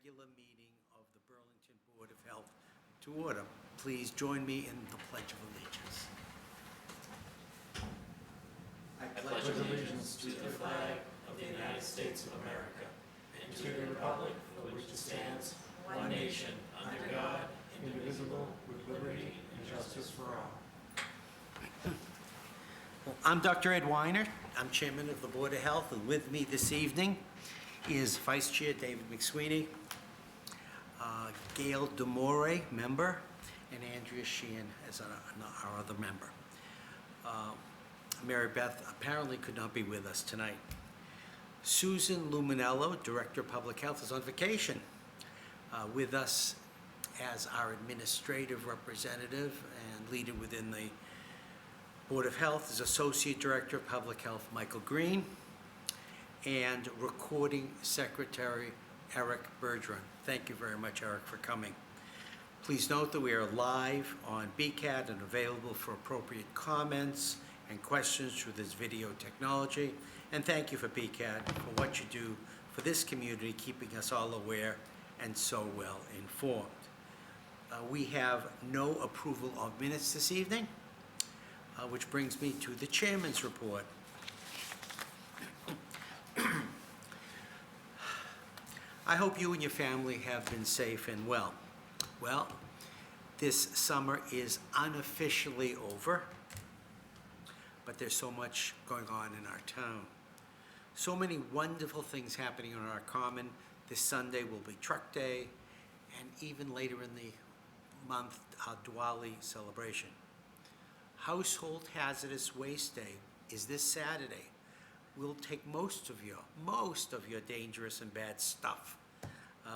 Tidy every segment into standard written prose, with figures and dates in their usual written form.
regular meeting of the Burlington Board of Health to order. Please join me in the Pledge of Allegiance. I pledge allegiance to the flag of the United States of America and to the republic for which it stands, one nation, under God, indivisible, with liberty and justice for all. Well, I'm Dr. Ed Weiner. I'm Chairman of the Board of Health, and with me this evening is Vice Chair David McSweeney, Gail Demore, member, and Andrea Sheehan as our other member. Mary Beth apparently could not be with us tonight. Susan Luminello, Director of Public Health, is on vacation. With us as our administrative representative and leader within the Board of Health is Associate Director of Public Health Michael Green and Recording Secretary Eric Bergeron. Thank you very much, Eric, for coming. Please note that we are live on BCAT and available for appropriate comments and questions through this video technology. And thank you for BCAT for what you do for this community, keeping us all aware and so well informed. We have no approval of minutes this evening, which brings me to the chairman's report. I hope you and your family have been safe and well. Well, this summer is unofficially over, but there's so much going on in our town. So many wonderful things happening on our common. This Sunday will be Truck Day, and even later in the month, our Diwali celebration. Household Hazardous Waste Day is this Saturday. We'll take most of your dangerous and bad stuff,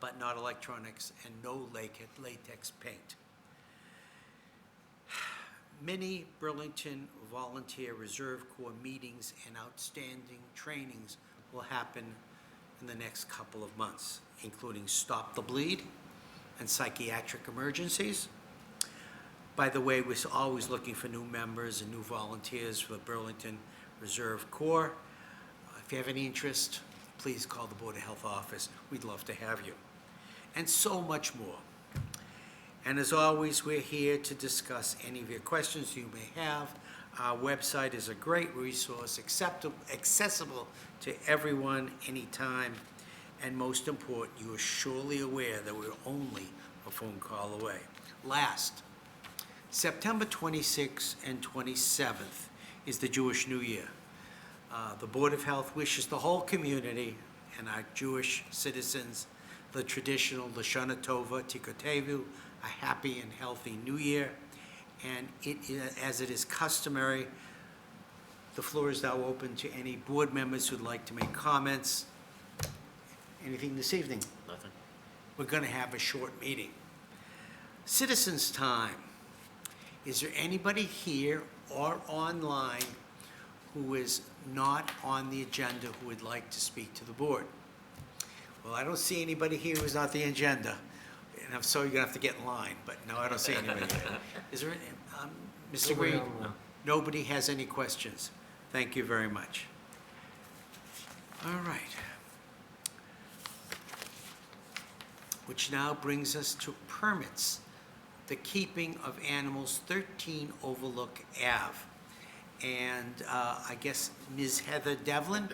but not electronics and no latex paint. Many Burlington Volunteer Reserve Corps meetings and outstanding trainings will happen in the next couple of months, including Stop the Bleed and psychiatric emergencies. By the way, we're always looking for new members and new volunteers for the Burlington Reserve Corps. If you have any interest, please call the Board of Health office. We'd love to have you. And so much more. And as always, we're here to discuss any of your questions you may have. Our website is a great resource, accessible to everyone, anytime. And most important, you are surely aware that we're only a phone call away. Last, September 26th and 27th is the Jewish New Year. The Board of Health wishes the whole community and our Jewish citizens the traditional Lashana Tova Tikotevu, a happy and healthy New Year. And as it is customary, the floor is now open to any board members who'd like to make comments. Anything this evening? Nothing. We're going to have a short meeting. Citizens' time. Is there anybody here or online who is not on the agenda who would like to speak to the board? Well, I don't see anybody here who's not the agenda. And I'm sorry, you're going to have to get in line, but no, I don't see anybody here. Is there any, Mr. Green? No. Nobody has any questions. Thank you very much. All right. Which now brings us to permits. The keeping of animals, 13 Overlook Ave. And I guess Ms. Heather Devlin,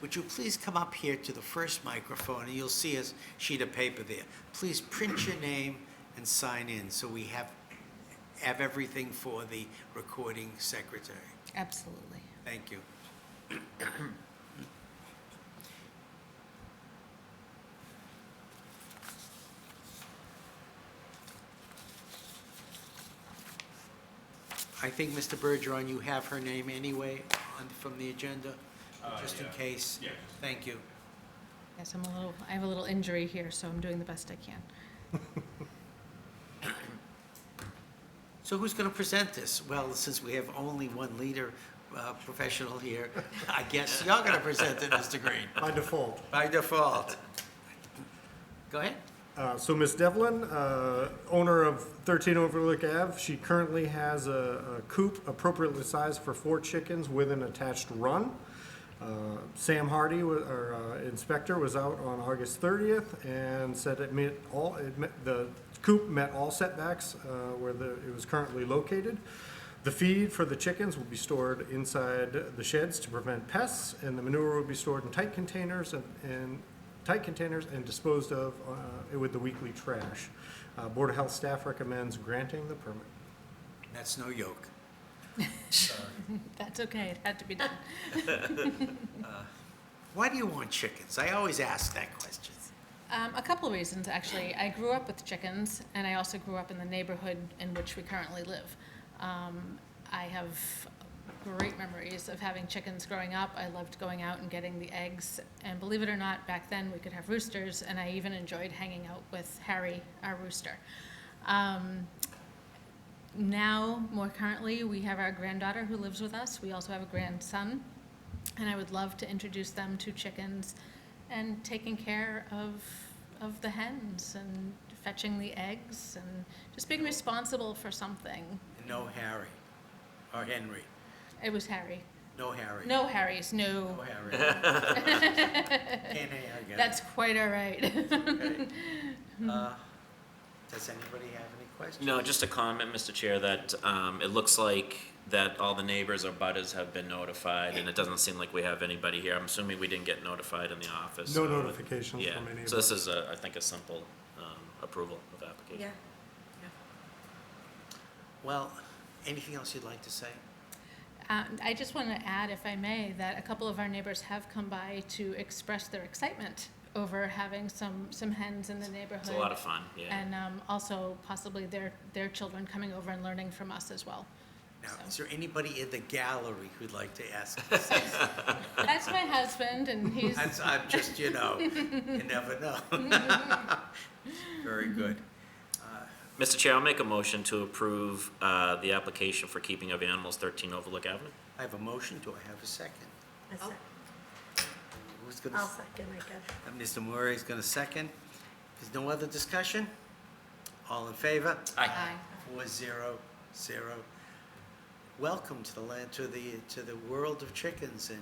would you please come up here to the first microphone, and you'll see a sheet of paper there. Please print your name and sign in so we have everything for the recording secretary. Absolutely. Thank you. I think, Mr. Bergeron, you have her name anyway from the agenda, just in case. Yeah. Thank you. Yes, I have a little injury here, so I'm doing the best I can. So who's going to present this? Well, since we have only one leader professional here, I guess you're going to present it, Mr. Green. By default. By default. Go ahead. So Ms. Devlin, owner of 13 Overlook Ave, she currently has a coop appropriately sized for 4 chickens with an attached run. Sam Hardy, our inspector, was out on August 30th and said the coop met all setbacks where it was currently located. The feed for the chickens will be stored inside the sheds to prevent pests, and the manure will be stored in tight containers and disposed of with the weekly trash. Board of Health staff recommends granting the permit. That's no yoke. That's okay, it had to be done. Why do you want chickens? I always ask that question. A couple of reasons, actually. I grew up with chickens, and I also grew up in the neighborhood in which we currently live. I have great memories of having chickens growing up. I loved going out and getting the eggs, and believe it or not, back then we could have roosters, and I even enjoyed hanging out with Harry, our rooster. Now, more currently, we have our granddaughter who lives with us. We also have a grandson, and I would love to introduce them to chickens and taking care of the hens and fetching the eggs and just being responsible for something. No Harry or Henry. It was Harry. No Harry. No Harrys, no. No Harry. Can't Harry. That's quite all right. Okay. Does anybody have any questions? No, just a comment, Mr. Chair, that it looks like that all the neighbors or butters have been notified, and it doesn't seem like we have anybody here. I'm assuming we didn't get notified in the office. No so- notifications Yeah, from any of so this us. is, I think, a simple approval of application. Yeah. Well, anything else you'd like to say? I just want to add, if I may, that a couple of our neighbors have come by to express their excitement over having some hens in the neighborhood. It's a lot of fun, yeah. And also possibly their children coming over and learning from us as well. Now, So. is there anybody in the gallery who'd like to ask? Us? That's my husband, and he's, I'm just, you never know. Very good. Mr. Chair, I'll make a motion to approve the application for keeping of animals, 13 Overlook Avenue. I have a motion. Do I have a second? Who's going I'll to? second, I guess. Mr. Murray's going to second. There's no other discussion? All in favor? Aye. 4-0-0. Welcome to the land, to the world of chickens, and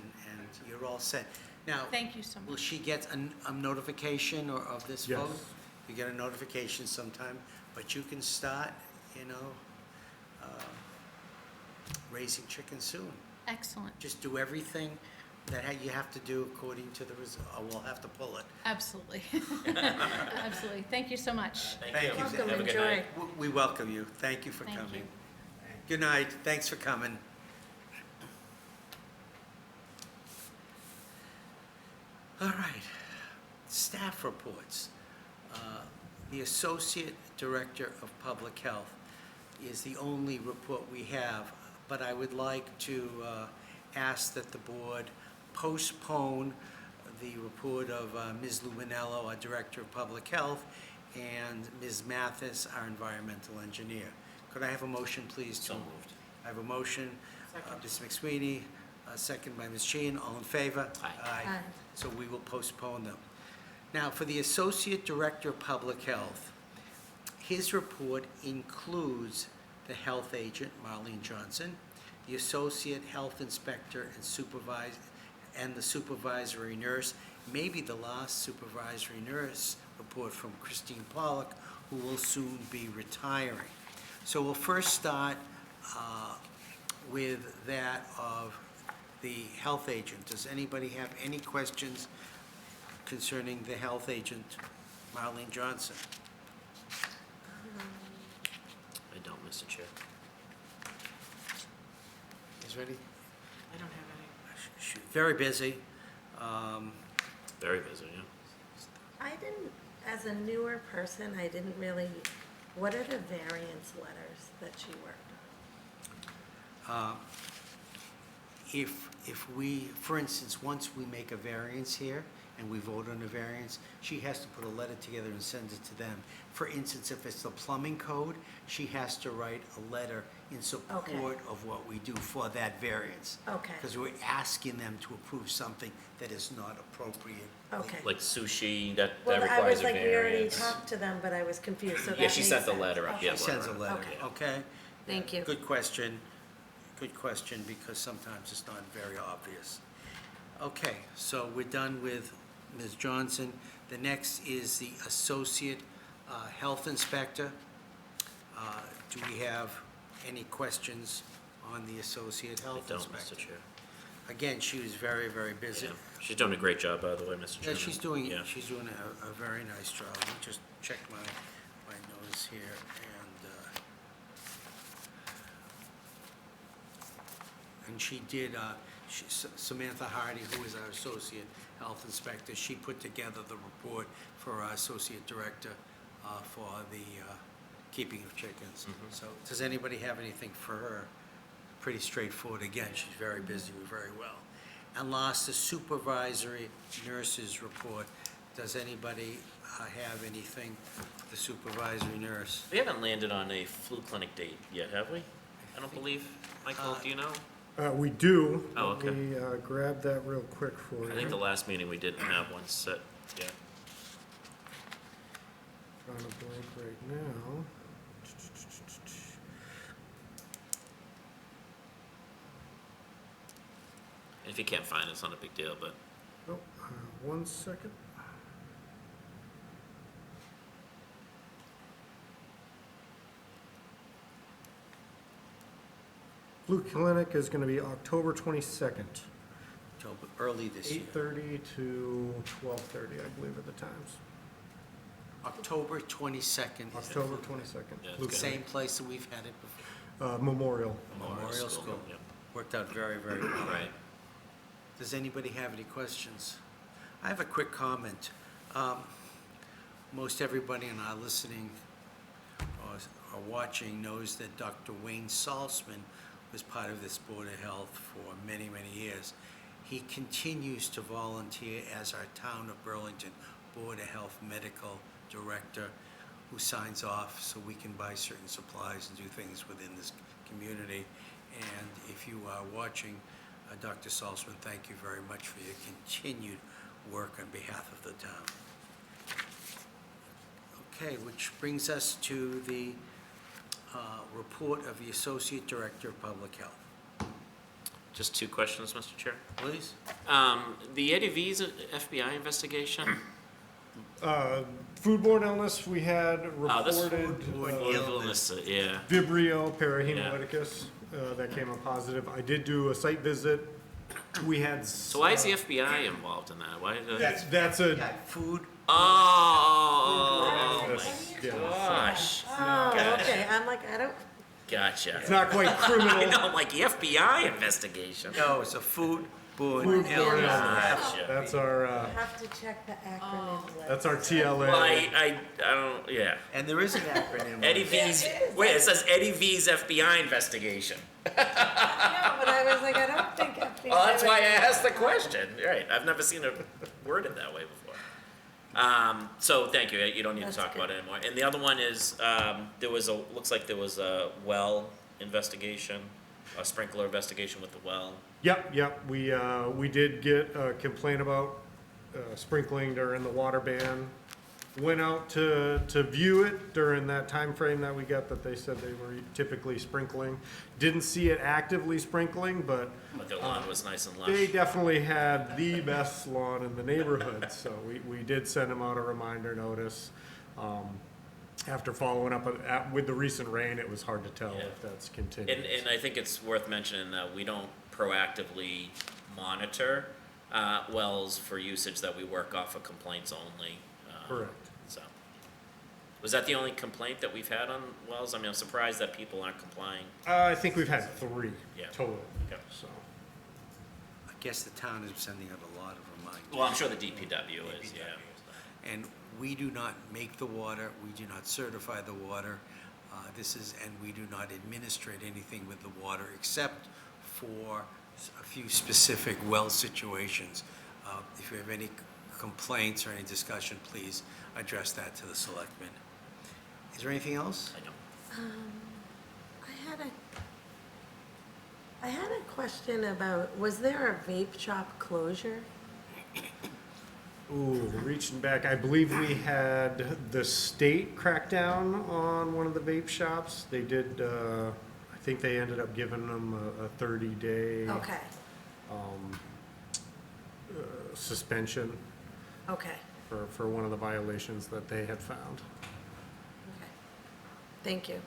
you're all set. Now, Thank you so will much. she get a notification of this Yes. vote? You get a notification sometime, but you can start, raising chickens soon. Excellent. Just do everything that you have to do according to the result. We'll have to pull it. Absolutely. Absolutely. Thank you so much. Thank you. Welcome, Have a good enjoy. night. We welcome you. Thank you for Thank coming. you. Good night. Thanks for coming. All right. Staff reports. The Associate Director of Public Health is the only report we have, but I would like to ask that the board postpone the report of Ms. Luminello, our Director of Public Health, and Ms. Mathis, our Environmental Engineer. Could I have a motion, please? So moved. I have a motion. Ms. McSweeney, second by Ms. Sheehan. All in favor? Aye. Aye. So we will postpone them. Now, for the Associate Director of Public Health, his report includes the health agent, Marlene Johnson, the Associate Health Inspector and the supervisory nurse, maybe the last supervisory nurse report from Christine Pollock, who will soon be retiring. So we'll first start with that of the health agent. Does anybody have any questions concerning the health agent, Marlene Johnson? I don't, Mr. Chair. Is ready? I don't have any. Very busy. Very busy, yeah. I didn't, as a newer person, I didn't really, what are the variance letters that she worked If we, for instance, once we make a variance here and we vote on a variance, she has to put a letter together and send it to them. For instance, if it's the plumbing code, she has to write a letter in support of what we do for that variance. on? Okay, Because we're asking them to approve something that is not appropriate. okay. Like sushi, that Well, I requires was a like, we already variance. talked to them, but I was confused, so that Yeah, she makes sent the sense. letter up, Okay. yeah. She sends a letter, Okay. okay? Thank you. Good question, because sometimes it's not very obvious. Okay, so we're done with Ms. Johnson. The next is the Associate Health Inspector. Do we have any questions on the Associate I Health don't, Inspector? Mr. Chair. Again, she was very, very busy. Yeah. She's doing a great job, by the way, Mr. Yeah, Chairman. she's doing Yeah. a very nice job. Let me just check my notes here, and she did, Samantha Hardy, who is our Associate Health Inspector, she put together the report for our Associate Director for the keeping of chickens. Mhm. So, does anybody have anything for her? Pretty straightforward. Again, she's very busy, very well. And last, the supervisory nurses report. Does anybody have anything for the supervisory nurse? We haven't landed on a flu clinic date yet, have we? I don't believe. Michael, do you know? We do. Oh, okay. Let me grab that real quick for you. I think the last meeting we didn't have one set yet. Drawing a blank right now. If you can't find it, it's not a big deal, but Oh, 1 second. Flu clinic is gonna be October 22nd, Till early this year. 8:30 to 12:30, I believe, are the times. October 22nd. October 22nd. Yeah, it's Flu good. Same place that we've had it before. Memorial. Memorial School. Yep. Worked out very, very well. Right. Does anybody have any questions? I have a quick comment. Most everybody in our listening or watching knows that Dr. Wayne Salzman was part of this Board of Health for many, many years. He continues to volunteer as our Town of Burlington Board of Health Medical Director, who signs off so we can buy certain supplies and do things within this community. And if you are watching, Dr. Salzman, thank you very much for your continued work on behalf of the town. Okay, which brings us to the report of the Associate Director of Public Health. Just two questions, Mr. Chair. Please? The Eddie V's FBI investigation. Foodborne illness, we had Oh, this reported foodborne illness. Yeah. Vibrio parahemolyticus that came up positive. I did do a site visit. We had. So why is the FBI involved in that? Why did That's a. Yeah, food. Oh my Yeah. gosh. Oh, okay, I'm like, I don't, Gotcha. It's not quite I criminal. know, like the FBI investigation. No, it's a foodborne Foodborne illness. Gotcha. That's our, have to check the acronym list. that's our Well, TLA. I don't, yeah. And there is an acronym. on Eddie it. V's, wait, it says Eddie V's FBI investigation. No, but I was like, I don't think FBI. Well, that's why I asked the question. Right, I've never seen it worded that way before. So thank you, you don't need to That's talk good. about it anymore. And the other one is, looks like there was a well investigation, a sprinkler investigation with the well. Yep, we did get a complaint about sprinkling during the water ban. Went out to view it during that time frame that we got that they said they were typically sprinkling. Didn't see it actively sprinkling, but But their lawn was nice and they lush. definitely had the best lawn in the neighborhood, so we did send them out a reminder notice. After following up with the recent rain, it was hard to tell Yeah. if that's continuing. And I think it's worth mentioning that we don't proactively monitor wells for usage, that we work off of complaints only. Correct. So, was that the only complaint that we've had on wells? I mean, I'm surprised that people aren't complying. I think we've had 3 Yeah. total, Okay. so. I guess the town is sending out a lot of reminders. Well, I'm sure the DPW is, yeah. And we do not make the water, we do not certify the water. And we do not administrate anything with the water except for a few specific well situations. If you have any complaints or any discussion, please address that to the selectmen. Is there anything else? I know. I had a question about, was there a vape shop closure? Ooh, reaching back, I believe we had the state crack down on one of the vape shops. They did, I think they ended up giving them a 30-day. Okay, suspension Okay, for one of the violations that they had found. okay. Thank you.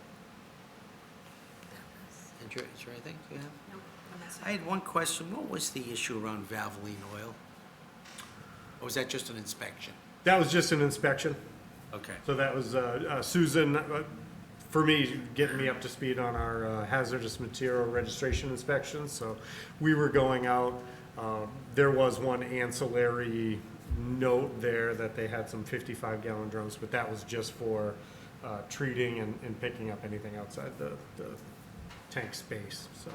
Is there anything you have? No, I had one question. What was the issue around Valvoline oil? Or was that just an inspection? That was just an inspection. Okay. So that was Susan, for me, getting me up to speed on our hazardous material registration inspections. So we were going out, there was one ancillary note there that they had some 55-gallon drums, but that was just for treating and picking up anything outside the tank space, so.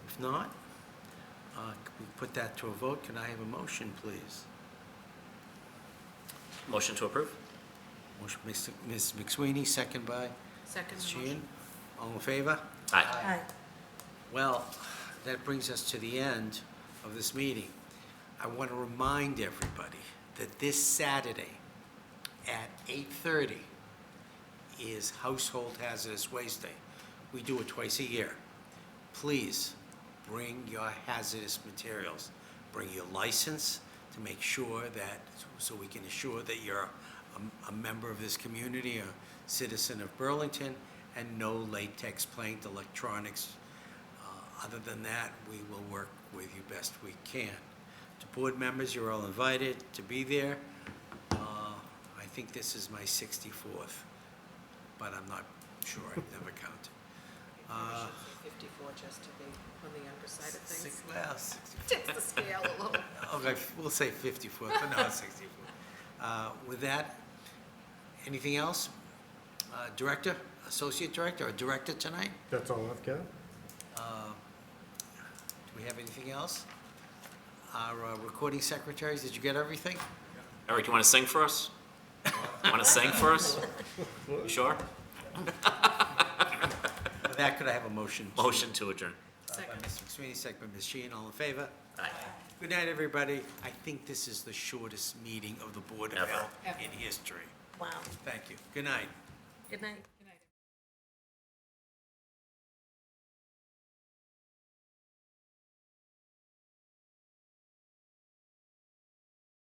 If not, can we put that to a vote? Can I have a motion, please? Motion to approve? Motion, Ms. McSweeney, second by Second Ms. motion. Sheehan. All in favor? Aye. Aye. Well, that brings us to the end of this meeting. I want to remind everybody that this Saturday at 8:30 is Household Hazardous Waste Day. We do it twice a year. Please bring your hazardous materials. Bring your license to make sure that, so we can assure that you're a member of this community, a citizen of Burlington, and no latex planked electronics. Other than that, we will work with you best we can. To board members, you're all invited to be there. I think this is my 64th, but I'm not sure, I've never counted. 54 just to be on the younger side of things. Well, 64. Takes the scale a little. Okay, we'll say 54, but no, 64. With that, anything else? Director, associate director, or director tonight? That's all I've got. Do we have anything else? Our recording secretaries, did you get everything? Eric, you want to sing for us? Want to sing for us? You sure? With that, could I have a motion? Motion to adjourn. By Ms. McSweeney, second by Ms. Sheehan, all in favor? Aye. Good night, everybody. I think this is the shortest meeting of the Board of Ever. Health in history. Wow. Thank you. Good night. Good night.